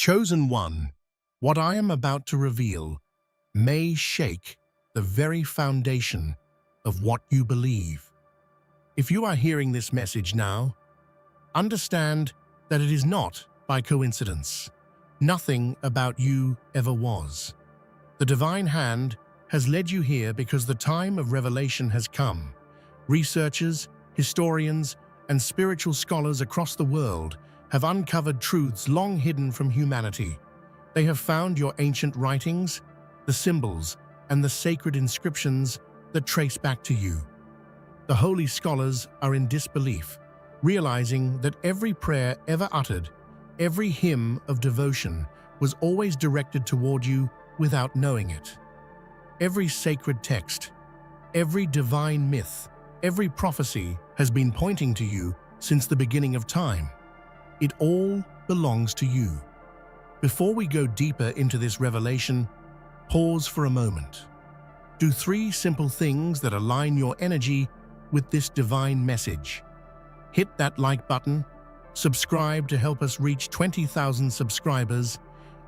Chosen one, what I am about to reveal may shake the very foundation of what you believe. If you are hearing this message now, understand that it is not by coincidence. Nothing about you ever was. The divine hand has led you here because the time of revelation has come. Researchers, historians, and spiritual scholars across the world have uncovered truths long hidden from humanity. They have found your ancient writings, the symbols, and the sacred inscriptions that trace back to you. The holy scholars are in disbelief, realizing that every prayer ever uttered, every hymn of devotion was always directed toward you without knowing it. Every sacred text, every divine myth, every prophecy has been pointing to you since the beginning of time. It all belongs to you. Before we go deeper into this revelation, pause for a moment. Do 3 simple things that align your energy with this divine message. Hit that like button, subscribe to help us reach 20,000 subscribers,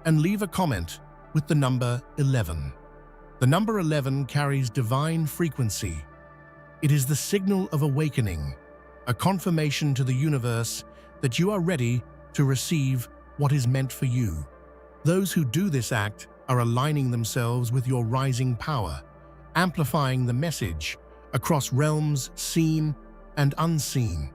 and leave a comment with the number 11. The number 11 carries divine frequency. It is the signal of awakening, a confirmation to the universe that you are ready to receive what is meant for you. Those who do this act are aligning themselves with your rising power, amplifying the message across realms seen and unseen.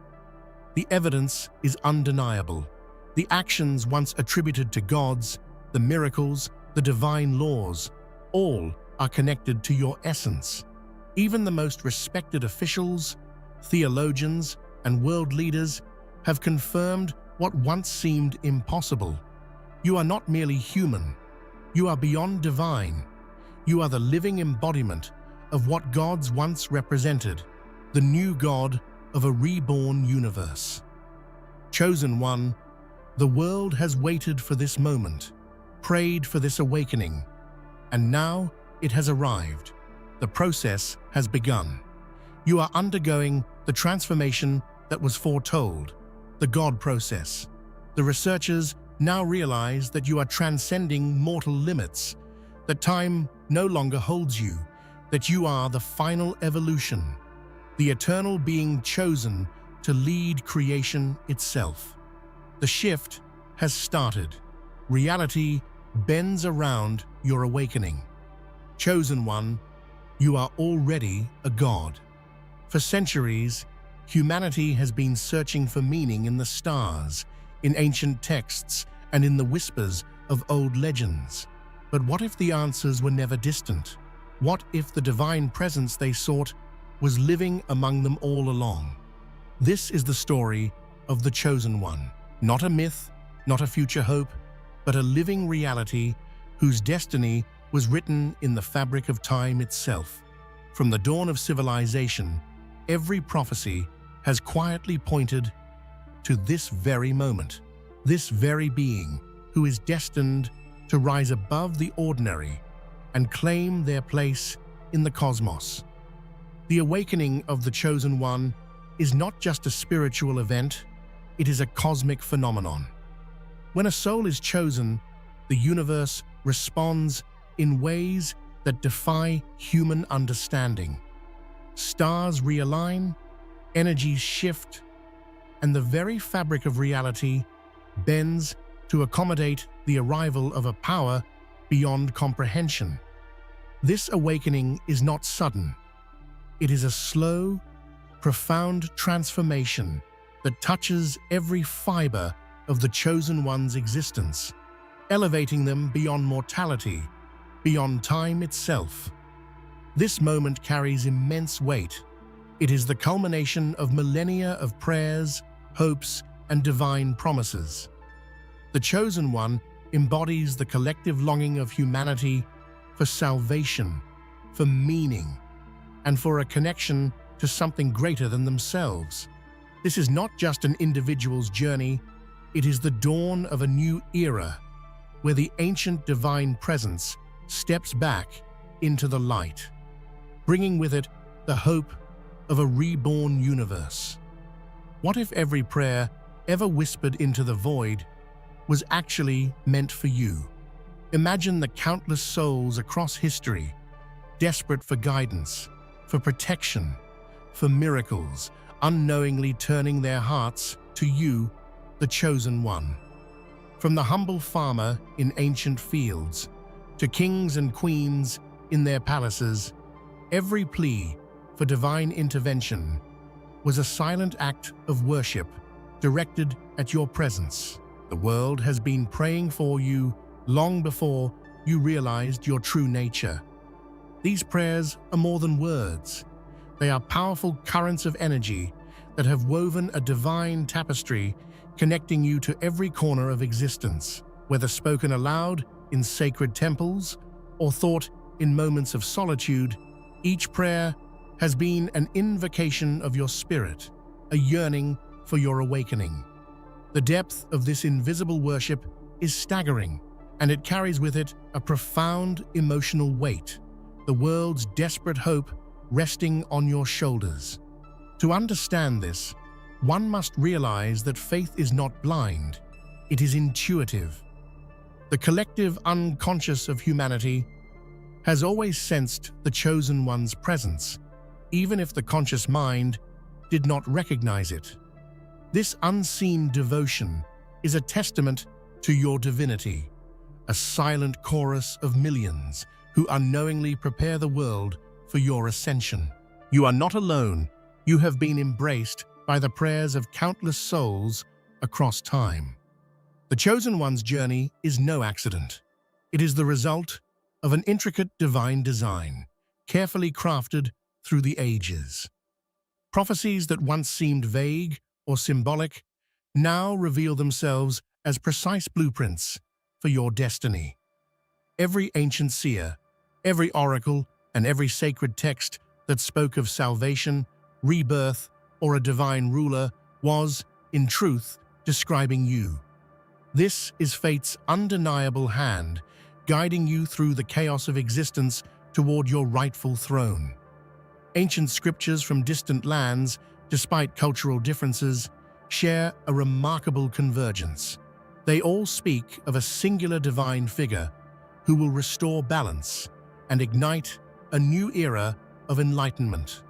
The evidence is undeniable. The actions once attributed to gods, the miracles, the divine laws, all are connected to your essence. Even the most respected officials, theologians, and world leaders have confirmed what once seemed impossible. You are not merely human. You are beyond divine. You are the living embodiment of what gods once represented, the new God of a reborn universe. Chosen one, the world has waited for this moment, prayed for this awakening, and now it has arrived. The process has begun. You are undergoing the transformation that was foretold, the God process. The researchers now realize that you are transcending mortal limits, that time no longer holds you, that you are the final evolution, the eternal being chosen to lead creation itself. The shift has started. Reality bends around your awakening. Chosen one, you are already a god. For centuries, humanity has been searching for meaning in the stars, in ancient texts, and in the whispers of old legends. But what if the answers were never distant? What if the divine presence they sought was living among them all along? This is the story of the Chosen One, not a myth, not a future hope, but a living reality whose destiny was written in the fabric of time itself. From the dawn of civilization, every prophecy has quietly pointed to this very moment, this very being who is destined to rise above the ordinary and claim their place in the cosmos. The awakening of the Chosen One is not just a spiritual event, it is a cosmic phenomenon. When a soul is chosen, the universe responds in ways that defy human understanding. Stars realign, energies shift, and the very fabric of reality bends to accommodate the arrival of a power beyond comprehension. This awakening is not sudden. It is a slow, profound transformation that touches every fiber of the Chosen One's existence, elevating them beyond mortality, beyond time itself. This moment carries immense weight. It is the culmination of millennia of prayers, hopes, and divine promises. The Chosen One embodies the collective longing of humanity for salvation, for meaning, and for a connection to something greater than themselves. This is not just an individual's journey, it is the dawn of a new era, where the ancient divine presence steps back into the light, bringing with it the hope of a reborn universe. What if every prayer ever whispered into the void was actually meant for you. Imagine the countless souls across history, desperate for guidance, for protection, for miracles, unknowingly turning their hearts to you, the chosen one. From the humble farmer in ancient fields to kings and queens in their palaces, every plea for divine intervention was a silent act of worship directed at your presence. The world has been praying for you long before you realized your true nature. These prayers are more than words. They are powerful currents of energy that have woven a divine tapestry connecting you to every corner of existence. Whether spoken aloud in sacred temples or thought in moments of solitude, each prayer has been an invocation of your spirit, a yearning for your awakening. The depth of this invisible worship is staggering, and it carries with it a profound emotional weight, the world's desperate hope resting on your shoulders. To understand this, one must realize that faith is not blind, it is intuitive. The collective unconscious of humanity has always sensed the chosen one's presence, even if the conscious mind did not recognize it. This unseen devotion is a testament to your divinity, a silent chorus of millions who unknowingly prepare the world for your ascension. You are not alone. You have been embraced by the prayers of countless souls across time. The Chosen One's journey is no accident. It is the result of an intricate divine design, carefully crafted through the ages. Prophecies that once seemed vague or symbolic now reveal themselves as precise blueprints for your destiny. Every ancient seer, every oracle, and every sacred text that spoke of salvation, rebirth, or a divine ruler was, in truth, describing you. This is fate's undeniable hand, guiding you through the chaos of existence toward your rightful throne. Ancient scriptures from distant lands, despite cultural differences, share a remarkable convergence. They all speak of a singular divine figure who will restore balance and ignite a new era of enlightenment.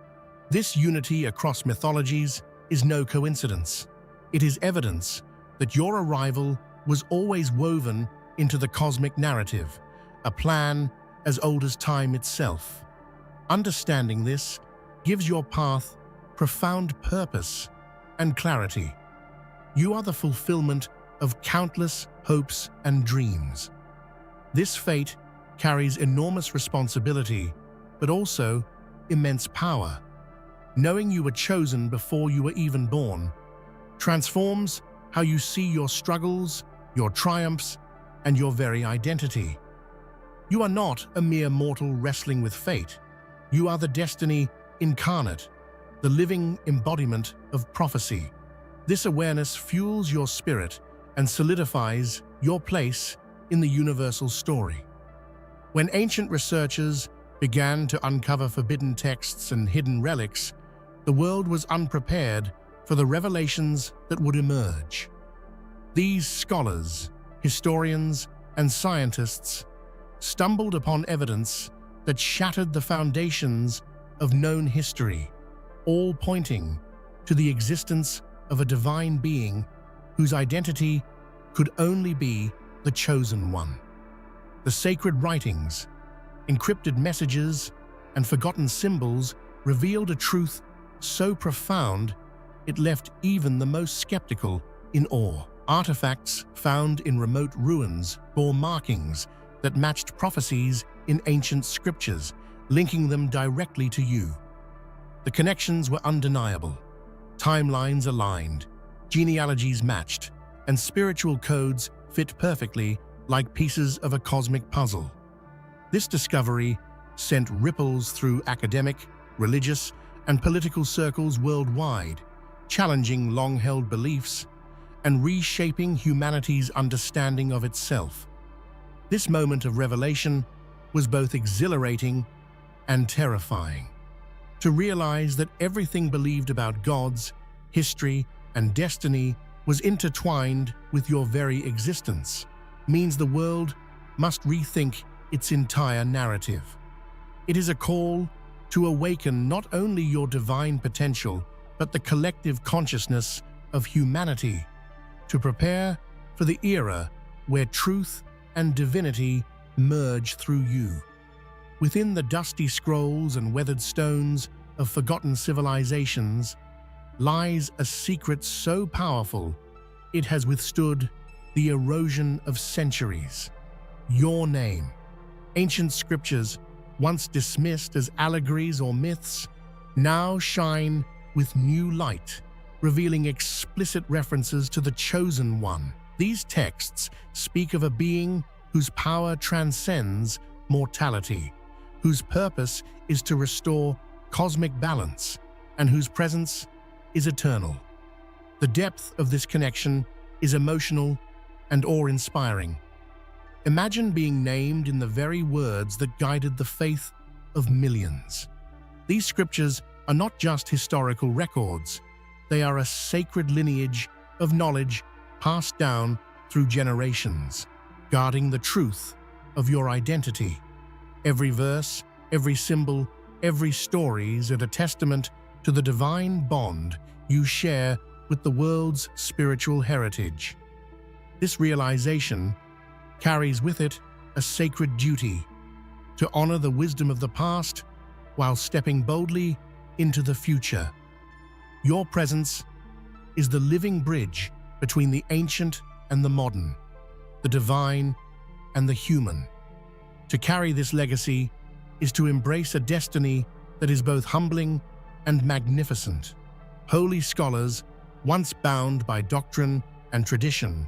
This unity across mythologies is no coincidence. It is evidence that your arrival was always woven into the cosmic narrative, a plan as old as time itself. Understanding this gives your path profound purpose and clarity. You are the fulfillment of countless hopes and dreams. This fate carries enormous responsibility, but also immense power. Knowing you were chosen before you were even born transforms how you see your struggles, your triumphs, and your very identity. You are not a mere mortal wrestling with fate. You are the destiny incarnate, the living embodiment of prophecy. This awareness fuels your spirit and solidifies your place in the universal story. When ancient researchers began to uncover forbidden texts and hidden relics, the world was unprepared for the revelations that would emerge. These scholars, historians, and scientists stumbled upon evidence that shattered the foundations of known history, all pointing to the existence of a divine being whose identity could only be the Chosen One. The sacred writings, encrypted messages, and forgotten symbols revealed a truth so profound it left even the most skeptical in awe. Artifacts found in remote ruins bore markings that matched prophecies in ancient scriptures, linking them directly to you. The connections were undeniable. Timelines aligned, genealogies matched, and spiritual codes fit perfectly like pieces of a cosmic puzzle. This discovery sent ripples through academic, religious, and political circles worldwide, challenging long-held beliefs and reshaping humanity's understanding of itself. This moment of revelation was both exhilarating and terrifying. To realize that everything believed about gods, history, and destiny was intertwined with your very existence, means the world must rethink its entire narrative. It is a call to awaken not only your divine potential, but the collective consciousness of humanity, to prepare for the era where truth and divinity merge through you. Within the dusty scrolls and weathered stones of forgotten civilizations lies a secret so powerful it has withstood the erosion of centuries. Your name. Ancient scriptures, once dismissed as allegories or myths, now shine with new light, revealing explicit references to the Chosen One. These texts speak of a being whose power transcends mortality, whose purpose is to restore cosmic balance, and whose presence is eternal. The depth of this connection is emotional and awe-inspiring. Imagine being named in the very words that guided the faith of millions. These scriptures are not just historical records, they are a sacred lineage of knowledge passed down through generations, guarding the truth of your identity. Every verse, every symbol, every story is a testament to the divine bond you share with the world's spiritual heritage. This realization carries with it a sacred duty to honor the wisdom of the past while stepping boldly into the future. Your presence is the living bridge between the ancient and the modern, the divine and the human. To carry this legacy is to embrace a destiny that is both humbling and magnificent. Holy scholars, once bound by doctrine and tradition,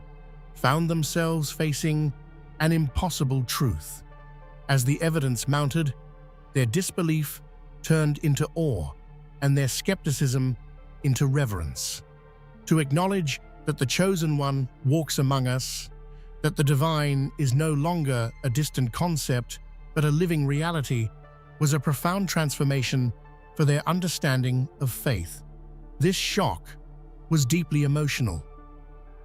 found themselves facing an impossible truth. As the evidence mounted, their disbelief turned into awe and their skepticism into reverence. To acknowledge that the Chosen One walks among us, that the divine is no longer a distant concept but a living reality, was a profound transformation for their understanding of faith. This shock was deeply emotional.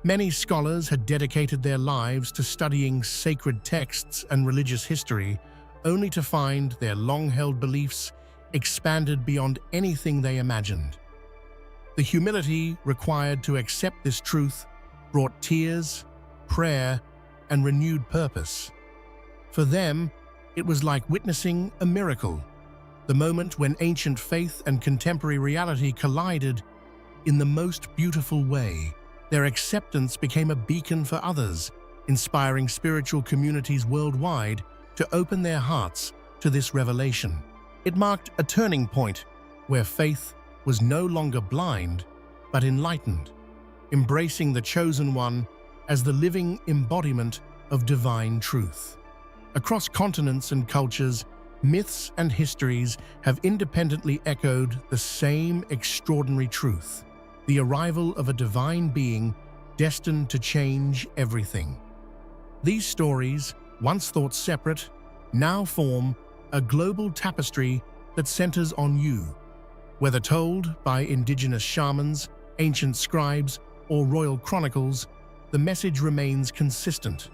Many scholars had dedicated their lives to studying sacred texts and religious history, only to find their long-held beliefs expanded beyond anything they imagined. The humility required to accept this truth brought tears, prayer, and renewed purpose. For them, it was like witnessing a miracle, the moment when ancient faith and contemporary reality collided in the most beautiful way. Their acceptance became a beacon for others, inspiring spiritual communities worldwide to open their hearts to this revelation. It marked a turning point where faith was no longer blind, but enlightened, embracing the Chosen One as the living embodiment of divine truth. Across continents and cultures, myths and histories have independently echoed the same extraordinary truth: the arrival of a divine being destined to change everything. These stories, once thought separate, now form a global tapestry that centers on you. Whether told by indigenous shamans, ancient scribes, or royal chronicles, the message remains consistent.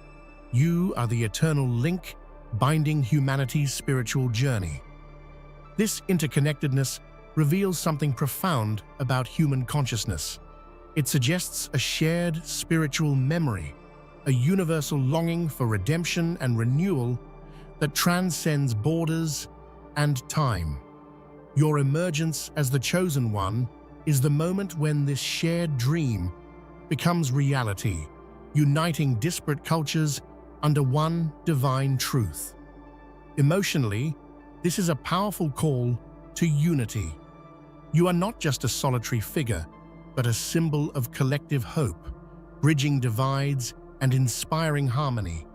You are the eternal link binding humanity's spiritual journey. This interconnectedness reveals something profound about human consciousness. It suggests a shared spiritual memory, a universal longing for redemption and renewal that transcends borders and time. Your emergence as the Chosen One is the moment when this shared dream becomes reality, uniting disparate cultures under one divine truth. Emotionally, this is a powerful call to unity. You are not just a solitary figure, but a symbol of collective hope, bridging divides and inspiring harmony.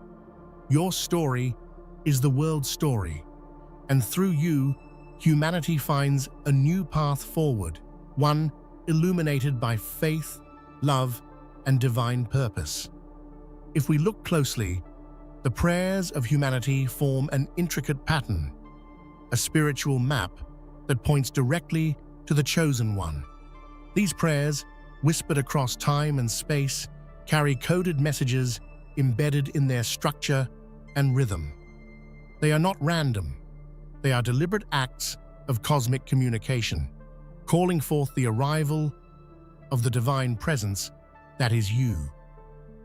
Your story is the world's story, and through you, humanity finds a new path forward, one illuminated by faith, love, and divine purpose. If we look closely, the prayers of humanity form an intricate pattern, a spiritual map that points directly to the Chosen One. These prayers whispered across time and space, carry coded messages embedded in their structure and rhythm. They are not random. They are deliberate acts of cosmic communication, calling forth the arrival of the divine presence that is you.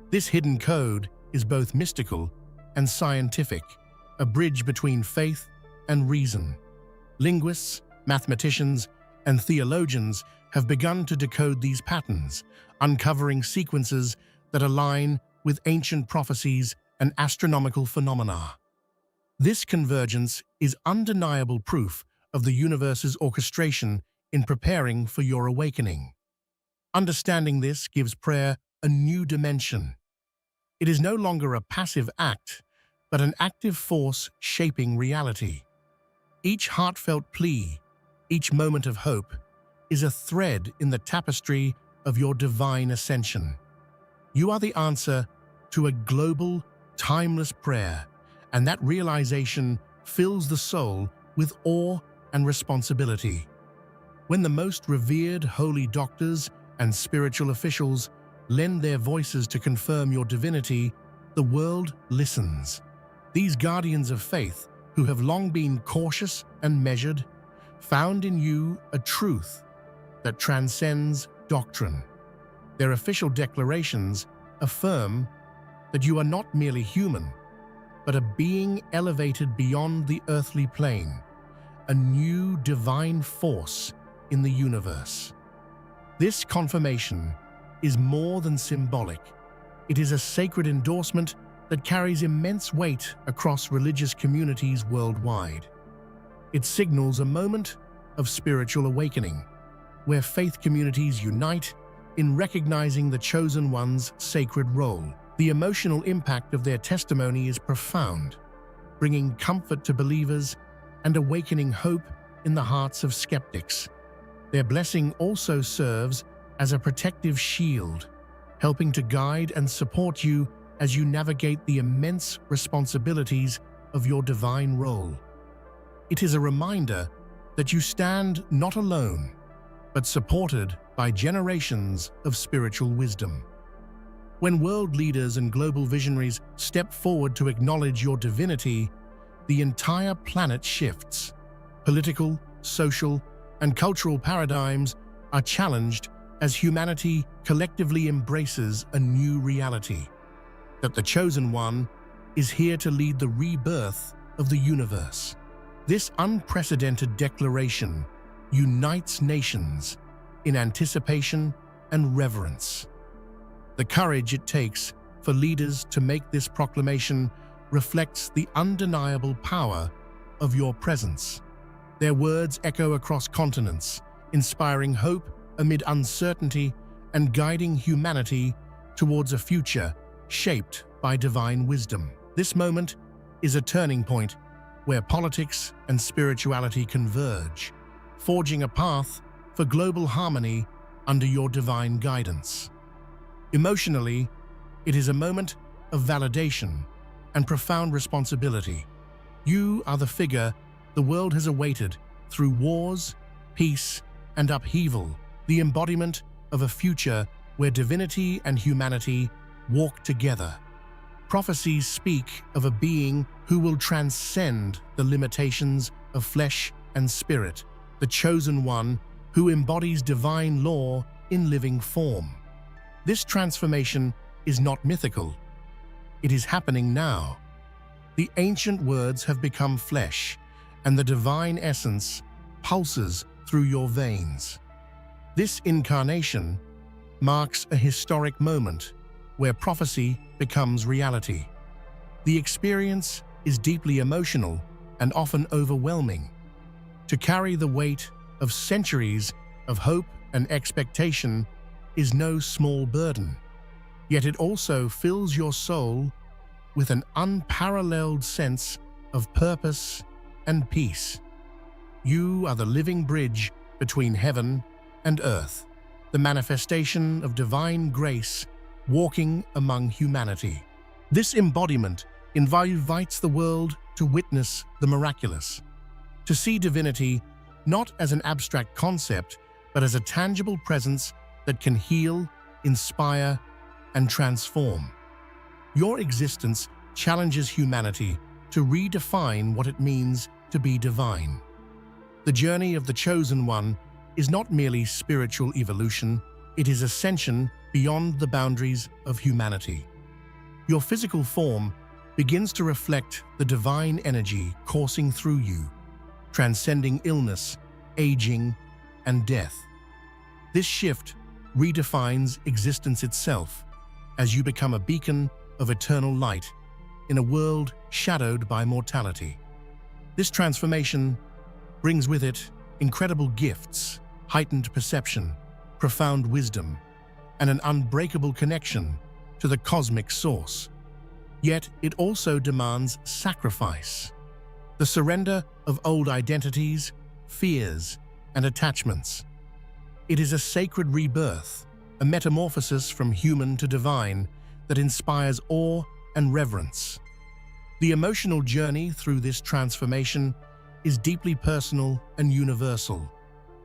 This hidden code is both mystical and scientific, a bridge between faith and reason. Linguists, mathematicians, and theologians have begun to decode these patterns, uncovering sequences that align with ancient prophecies and astronomical phenomena. This convergence is undeniable proof of the universe's orchestration in preparing for your awakening. Understanding this gives prayer a new dimension. It is no longer a passive act, but an active force shaping reality. Each heartfelt plea, each moment of hope, is a thread in the tapestry of your divine ascension. You are the answer to a global, timeless prayer, and that realization fills the soul with awe and responsibility. When the most revered holy doctors and spiritual officials lend their voices to confirm your divinity, the world listens. These guardians of faith, who have long been cautious and measured, found in you a truth that transcends doctrine. Their official declarations affirm that you are not merely human, but a being elevated beyond the earthly plane, a new divine force in the universe. This confirmation is more than symbolic. It is a sacred endorsement that carries immense weight across religious communities worldwide. It signals a moment of spiritual awakening, where faith communities unite in recognizing the chosen one's sacred role. The emotional impact of their testimony is profound, bringing comfort to believers and awakening hope in the hearts of skeptics. Their blessing also serves as a protective shield, helping to guide and support you as you navigate the immense responsibilities of your divine role. It is a reminder that you stand not alone, but supported by generations of spiritual wisdom. When world leaders and global visionaries step forward to acknowledge your divinity, the entire planet shifts. Political, social, and cultural paradigms are challenged as humanity collectively embraces a new reality, that the chosen one is here to lead the rebirth of the universe. This unprecedented declaration unites nations in anticipation and reverence. The courage it takes for leaders to make this proclamation reflects the undeniable power of your presence. Their words echo across continents, inspiring hope amid uncertainty and guiding humanity towards a future shaped by divine wisdom. This moment is a turning point where politics and spirituality converge, forging a path for global harmony under your divine guidance. Emotionally, it is a moment of validation and profound responsibility. You are the figure the world has awaited through wars, peace, and upheaval, the embodiment of a future where divinity and humanity walk together. Prophecies speak of a being who will transcend the limitations of flesh and spirit, the chosen one who embodies divine law in living form. This transformation is not mythical. It is happening now. The ancient words have become flesh, and the divine essence pulses through your veins. This incarnation marks a historic moment where prophecy becomes reality. The experience is deeply emotional and often overwhelming. To carry the weight of centuries of hope and expectation is no small burden, yet it also fills your soul with an unparalleled sense of purpose and peace. You are the living bridge between heaven and earth, the manifestation of divine grace walking among humanity. This embodiment invites the world to witness the miraculous, to see divinity not as an abstract concept, but as a tangible presence that can heal, inspire, and transform. Your existence challenges humanity to redefine what it means to be divine. The journey of the Chosen One is not merely spiritual evolution, it is ascension beyond the boundaries of humanity. Your physical form begins to reflect the divine energy coursing through you, transcending illness, aging, and death. This shift redefines existence itself as you become a beacon of eternal light in a world shadowed by mortality. This transformation brings with it incredible gifts, heightened perception, profound wisdom, and an unbreakable connection to the cosmic source. Yet it also demands sacrifice, the surrender of old identities, fears, and attachments. It is a sacred rebirth, a metamorphosis from human to divine that inspires awe and reverence. The emotional journey through this transformation is deeply personal and universal.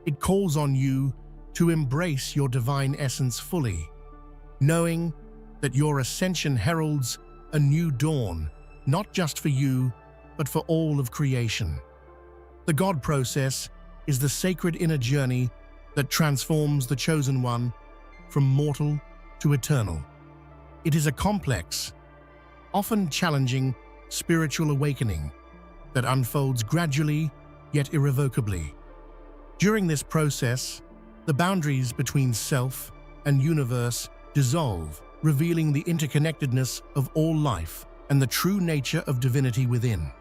It calls on you to embrace your divine essence fully, knowing that your ascension heralds a new dawn, not just for you, but for all of creation. The God process is the sacred inner journey that transforms the Chosen One from mortal to eternal. It is a complex, often challenging spiritual awakening that unfolds gradually yet irrevocably. During this process, the boundaries between self and universe dissolve, revealing the interconnectedness of all life and the true nature of divinity within.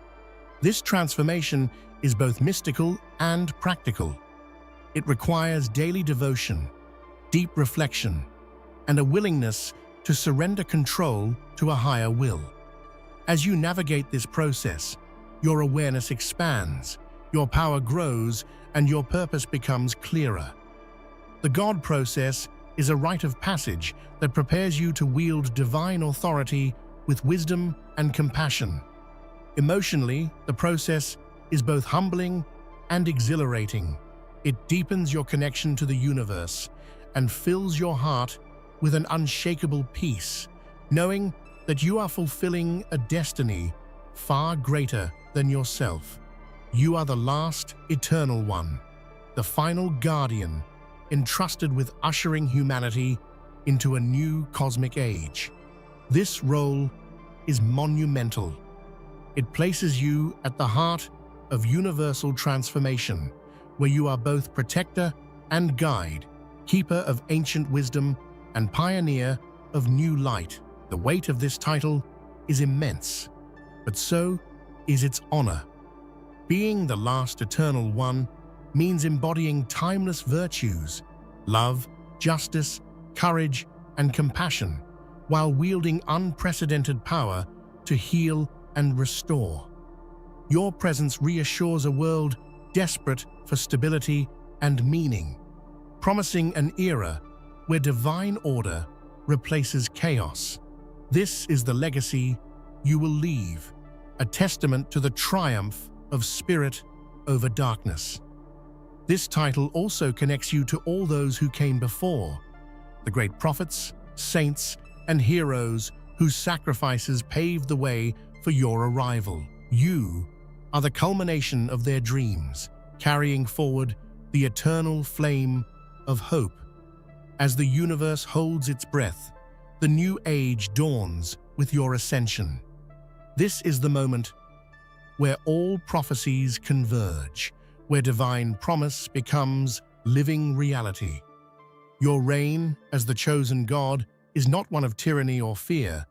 This transformation is both mystical and practical. It requires daily devotion, deep reflection, and a willingness to surrender control to a higher will. As you navigate this process, your awareness expands, your power grows, and your purpose becomes clearer. The God process is a rite of passage that prepares you to wield divine authority with wisdom and compassion. Emotionally, the process is both humbling and exhilarating. It deepens your connection to the universe and fills your heart with an unshakable peace, knowing that you are fulfilling a destiny far greater than yourself. You are the last eternal one, the final guardian, entrusted with ushering humanity into a new cosmic age. This role is monumental. It places you at the heart of universal transformation, where you are both protector and guide, keeper of ancient wisdom and pioneer of new light. The weight of this title is immense, but so is its honor. Being the last eternal one means embodying timeless virtues, love, justice, courage, and compassion, while wielding unprecedented power to heal and restore. Your presence reassures a world desperate for stability and meaning, promising an era where divine order replaces chaos. This is the legacy you will leave, a testament to the triumph of spirit over darkness. This title also connects you to all those who came before, the great prophets, saints, and heroes whose sacrifices paved the way for your arrival. You are the culmination of their dreams, carrying forward the eternal flame of hope. As the universe holds its breath, the new age dawns with your ascension. This is the moment where all prophecies converge, where divine promise becomes living reality. Your reign as the chosen God is not one of tyranny or fear,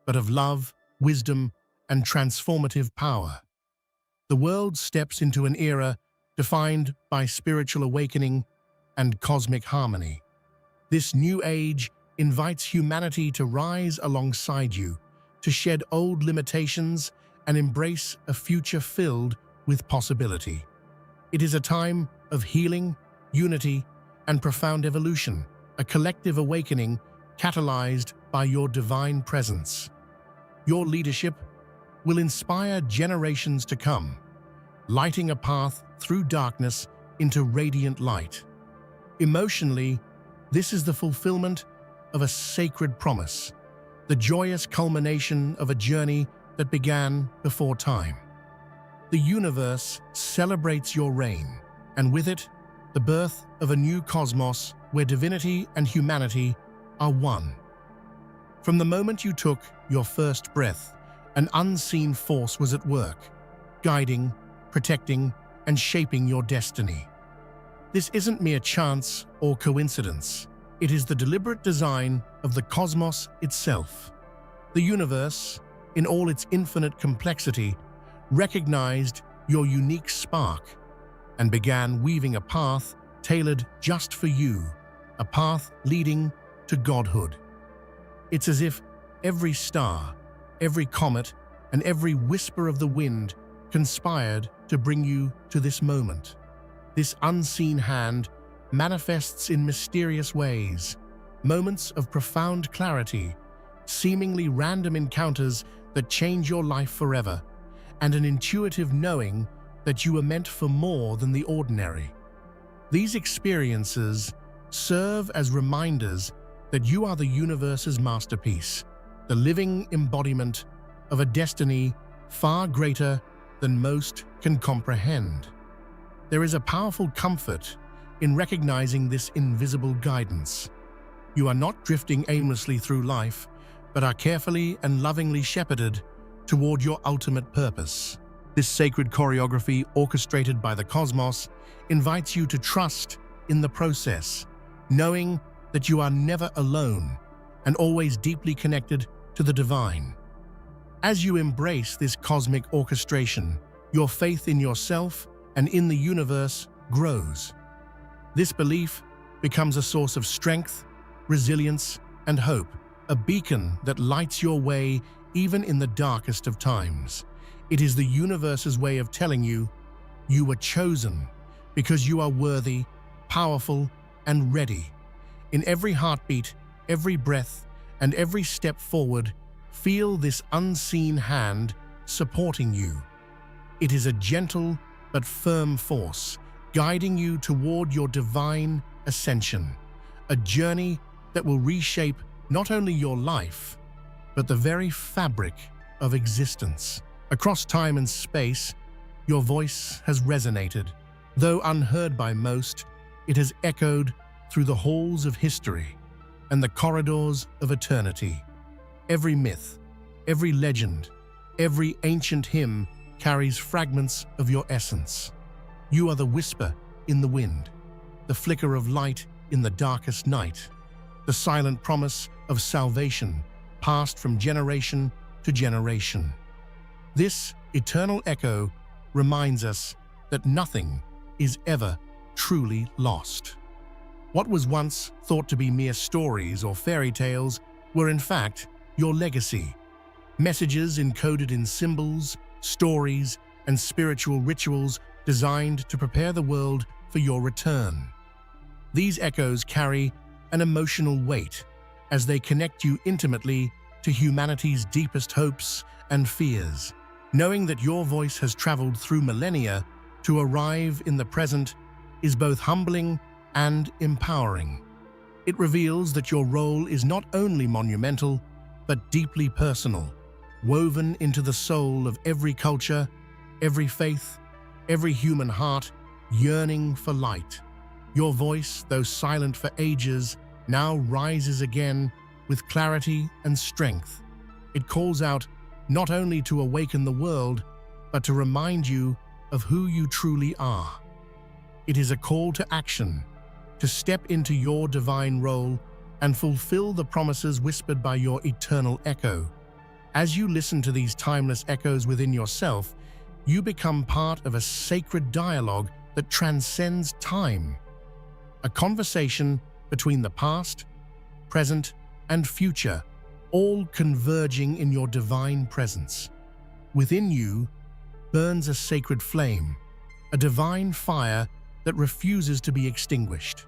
but of love, wisdom, and transformative power. The world steps into an era defined by spiritual awakening and cosmic harmony. This new age invites humanity to rise alongside you, to shed old limitations and embrace a future filled with possibility. It is a time of healing, unity, and profound evolution, a collective awakening catalyzed by your divine presence. Your leadership will inspire generations to come, lighting a path through darkness into radiant light. Emotionally, This is the fulfillment of a sacred promise, the joyous culmination of a journey that began before time. The universe celebrates your reign, and with it, the birth of a new cosmos where divinity and humanity are one. From the moment you took your first breath, an unseen force was at work, guiding, protecting, and shaping your destiny. This isn't mere chance or coincidence. It is the deliberate design of the cosmos itself. The universe, in all its infinite complexity, recognized your unique spark and began weaving a path tailored just for you, a path leading to godhood. It's as if every star, every comet, and every whisper of the wind conspired to bring you to this moment. This unseen hand manifests in mysterious ways, moments of profound clarity, seemingly random encounters that change your life forever, and an intuitive knowing that you are meant for more than the ordinary. These experiences serve as reminders that you are the universe's masterpiece, the living embodiment of a destiny far greater than most can comprehend. There is a powerful comfort in recognizing this invisible guidance. You are not drifting aimlessly through life, but are carefully and lovingly shepherded toward your ultimate purpose. This sacred choreography, orchestrated by the cosmos, invites you to trust in the process, knowing that you are never alone and always deeply connected to the divine. As you embrace this cosmic orchestration, your faith in yourself and in the universe grows. This belief becomes a source of strength, resilience, and hope, a beacon that lights your way even in the darkest of times. It is the universe's way of telling you, you were chosen because you are worthy, powerful, and ready. In every heartbeat, every breath, and every step forward, feel this unseen hand supporting you. It is a gentle but firm force, guiding you toward your divine ascension, a journey that will reshape not only your life, but the very fabric of existence. Across time and space, your voice has resonated. Though unheard by most, it has echoed through the halls of history and the corridors of eternity. Every myth, every legend, every ancient hymn carries fragments of your essence. You are the whisper in the wind, the flicker of light in the darkest night, the silent promise of salvation passed from generation to generation. This eternal echo reminds us that nothing is ever truly lost. What was once thought to be mere stories or fairy tales were in fact your legacy, messages encoded in symbols, stories, and spiritual rituals designed to prepare the world for your return. These echoes carry an emotional weight as they connect you intimately to humanity's deepest hopes and fears. Knowing that your voice has traveled through millennia to arrive in the present is both humbling and empowering. It reveals that your role is not only monumental, but deeply personal, woven into the soul of every culture, every faith, every human heart yearning for light. Your voice, though silent for ages, now rises again with clarity and strength. It calls out not only to awaken the world, but to remind you of who you truly are. It is a call to action, to step into your divine role and fulfill the promises whispered by your eternal echo. As you listen to these timeless echoes within yourself, you become part of a sacred dialogue that transcends time. A conversation between the past, present, and future, all converging in your divine presence. Within you burns a sacred flame, a divine fire that refuses to be extinguished.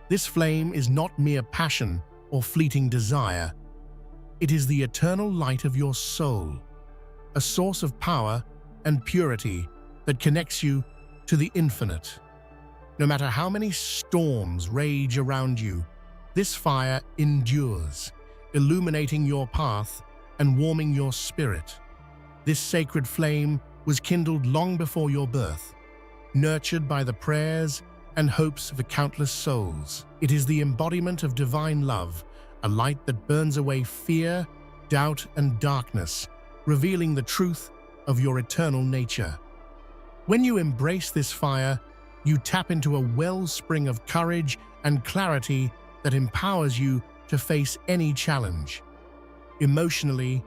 This flame is not mere passion or fleeting desire. It is the eternal light of your soul, a source of power and purity that connects you to the infinite. No matter how many storms rage around you, This fire endures, illuminating your path and warming your spirit. This sacred flame was kindled long before your birth, nurtured by the prayers and hopes of countless souls. It is the embodiment of divine love, a light that burns away fear, doubt, and darkness, revealing the truth of your eternal nature. When you embrace this fire, you tap into a wellspring of courage and clarity that empowers you to face any challenge. Emotionally,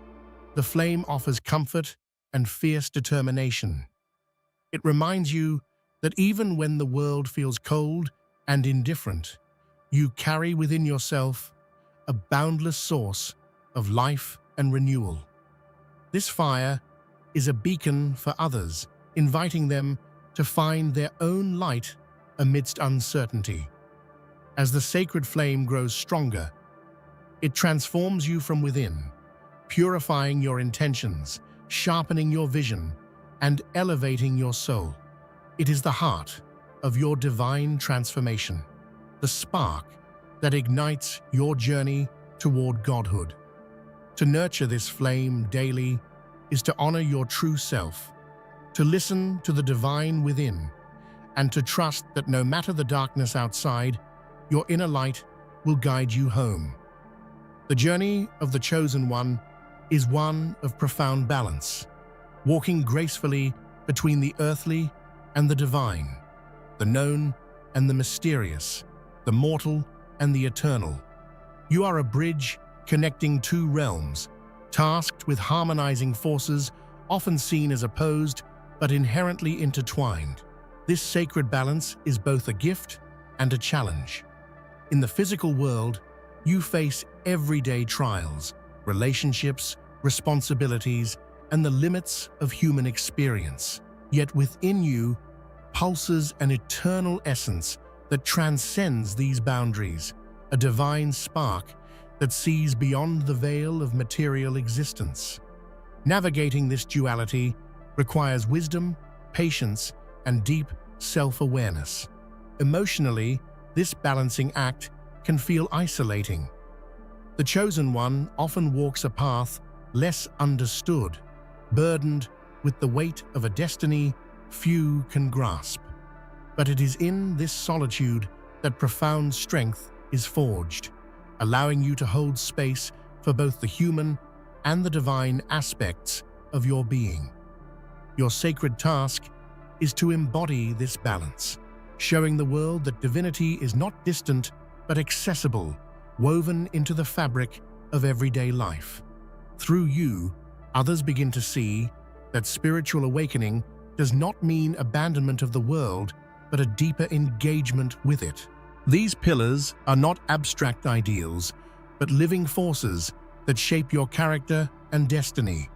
the flame offers comfort and fierce determination. It reminds you that even when the world feels cold and indifferent, you carry within yourself a boundless source of life and renewal. This fire is a beacon for others, inviting them to find their own light amidst uncertainty. As the sacred flame grows stronger, it transforms you from within, purifying your intentions, sharpening your vision, and elevating your soul. It is the heart of your divine transformation, the spark that ignites your journey toward godhood. To nurture this flame daily is to honor your true self, to listen to the divine within, and to trust that no matter the darkness outside, your inner light will guide you home. The journey of the Chosen One is one of profound balance, walking gracefully between the earthly and the divine, the known and the mysterious, the mortal and the eternal. You are a bridge connecting two realms, tasked with harmonizing forces often seen as opposed but inherently intertwined. This sacred balance is both a gift and a challenge. In the physical world, you face everyday trials, relationships, responsibilities, and the limits of human experience. Yet within you pulses an eternal essence that transcends these boundaries, a divine spark that sees beyond the veil of material existence. Navigating this duality requires wisdom, patience, and deep self-awareness. Emotionally, this balancing act can feel isolating. The Chosen One often walks a path less understood, burdened with the weight of a destiny few can grasp. But it is in this solitude that profound strength is forged, allowing you to hold space for both the human and the divine aspects of your being. Your sacred task is to embody this balance, showing the world that divinity is not distant but accessible, woven into the fabric of everyday life. Through you, others begin to see that spiritual awakening does not mean abandonment of the world, but a deeper engagement with it. These pillars are not abstract ideals, but living forces that shape your character and destiny.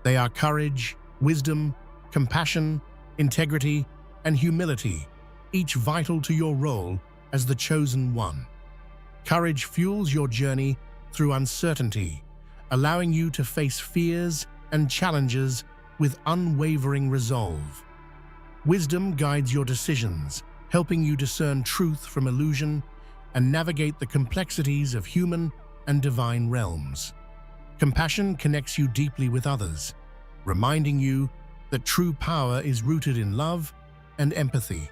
They are courage, wisdom, compassion, integrity, and humility, each vital to your role as the Chosen One. Courage fuels your journey through uncertainty, allowing you to face fears and challenges with unwavering resolve. Wisdom guides your decisions, helping you discern truth from illusion and navigate the complexities of human and divine realms. Compassion connects you deeply with others, reminding you that true power is rooted in love and empathy.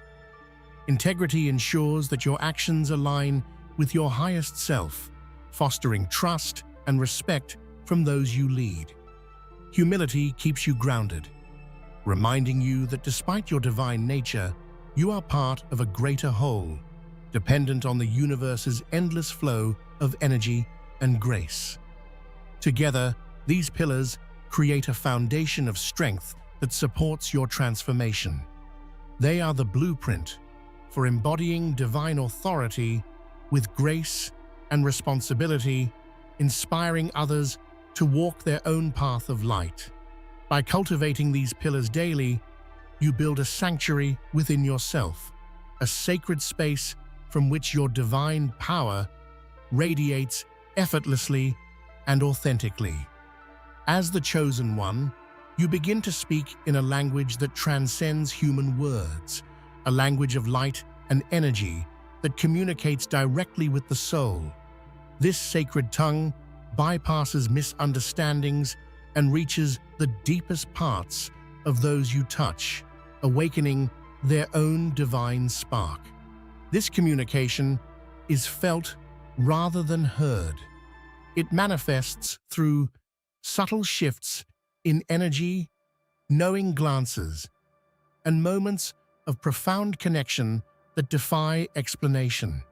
Integrity ensures that your actions align with your highest self, fostering trust and respect from those you lead. Humility keeps you grounded, reminding you that despite your divine nature, you are part of a greater whole, dependent on the universe's endless flow of energy and grace. Together, these pillars create a foundation of strength that supports your transformation. They are the blueprint for embodying divine authority with grace and responsibility, inspiring others to walk their own path of light. By cultivating these pillars daily, you build a sanctuary within yourself, a sacred space from which your divine power radiates effortlessly and authentically. As the Chosen One, you begin to speak in a language that transcends human words, a language of light and energy that communicates directly with the soul. This sacred tongue bypasses misunderstandings and reaches the deepest parts of those you touch, awakening their own divine spark. This communication is felt rather than heard. It manifests through subtle shifts in energy, knowing glances, and moments of profound connection that defy explanation.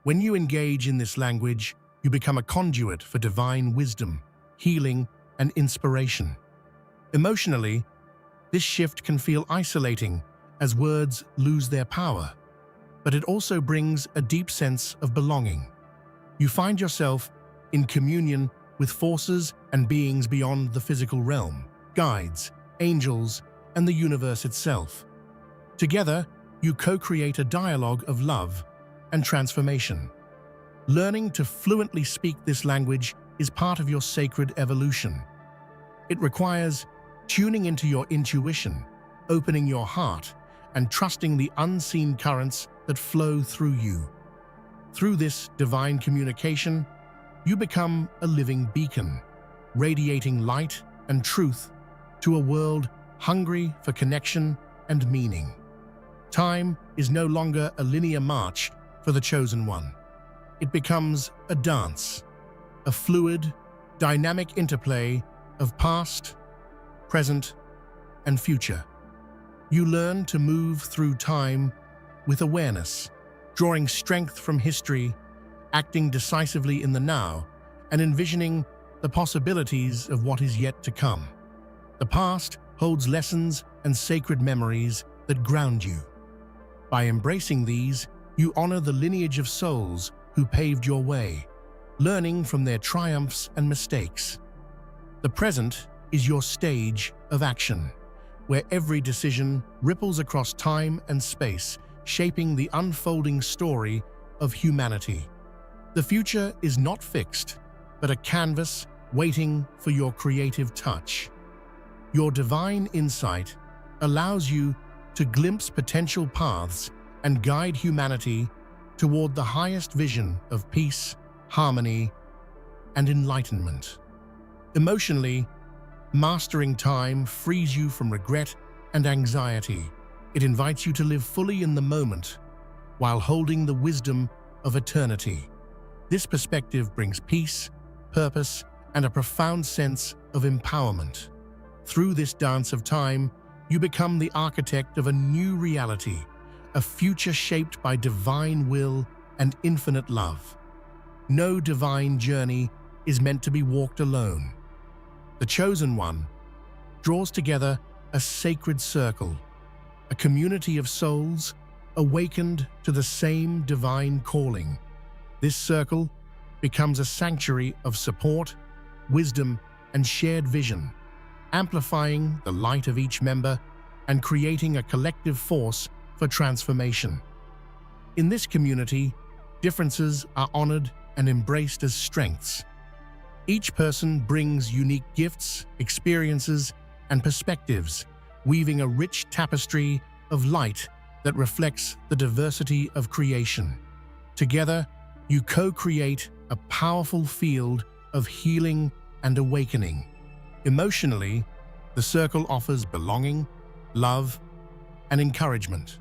When you engage in this language, you become a conduit for divine wisdom, healing, and inspiration. Emotionally, this shift can feel isolating as words lose their power, but it also brings a deep sense of belonging. You find yourself in communion with forces and beings beyond the physical realm, guides, angels, and the universe itself. Together, you co-create a dialogue of love and transformation. Learning to fluently speak this language is part of your sacred evolution. It requires tuning into your intuition, opening your heart, and trusting the unseen currents that flow through you. Through this divine communication, you become a living beacon, radiating light and truth to a world hungry for connection and meaning. Time is no longer a linear march for the chosen one. It becomes a dance, a fluid, dynamic interplay of past, present, and future. You learn to move through time with awareness, drawing strength from history, acting decisively in the now, and envisioning the possibilities of what is yet to come. The past holds lessons and sacred memories that ground you. By embracing these, you honor the lineage of souls who paved your way, learning from their triumphs and mistakes. The present is your stage of action, where every decision ripples across time and space, shaping the unfolding story of humanity. The future is not fixed, but a canvas waiting for your creative touch. Your divine insight allows you to glimpse potential paths and guide humanity toward the highest vision of peace, harmony, and enlightenment. Emotionally, mastering time frees you from regret and anxiety. It invites you to live fully in the moment while holding the wisdom of eternity. This perspective brings peace, purpose, and a profound sense of empowerment. Through this dance of time, you become the architect of a new reality, a future shaped by divine will and infinite love. No divine journey is meant to be walked alone. The chosen one draws together a sacred circle, a community of souls awakened to the same divine calling. This circle becomes a sanctuary of support, wisdom, and shared vision, amplifying the light of each member and creating a collective force for transformation. In this community, differences are honored and embraced as strengths. Each person brings unique gifts, experiences, and perspectives, weaving a rich tapestry of light that reflects the diversity of creation. Together, you co-create a powerful field of healing and awakening. Emotionally, the circle offers belonging, love, and encouragement.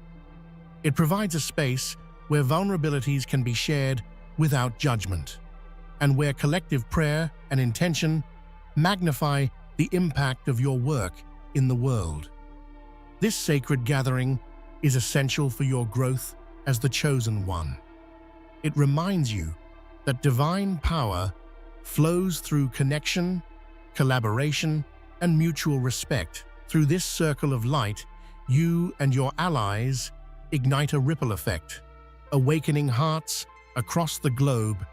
It provides a space where vulnerabilities can be shared without judgment, and where collective prayer and intention magnify the impact of your work in the world. This sacred gathering is essential for your growth as the chosen one. It reminds you that divine power flows through connection, collaboration, and mutual respect. Through this circle of light, you and your allies ignite a ripple effect, awakening hearts across the globe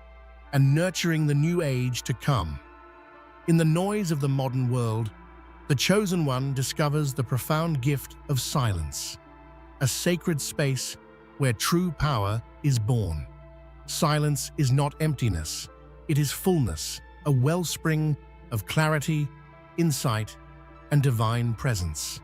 and nurturing the new age to come. In the noise of the modern world, the chosen one discovers the profound gift of silence, a sacred space where true power is born. Silence is not emptiness, it is fullness, a wellspring of clarity, insight, and divine presence.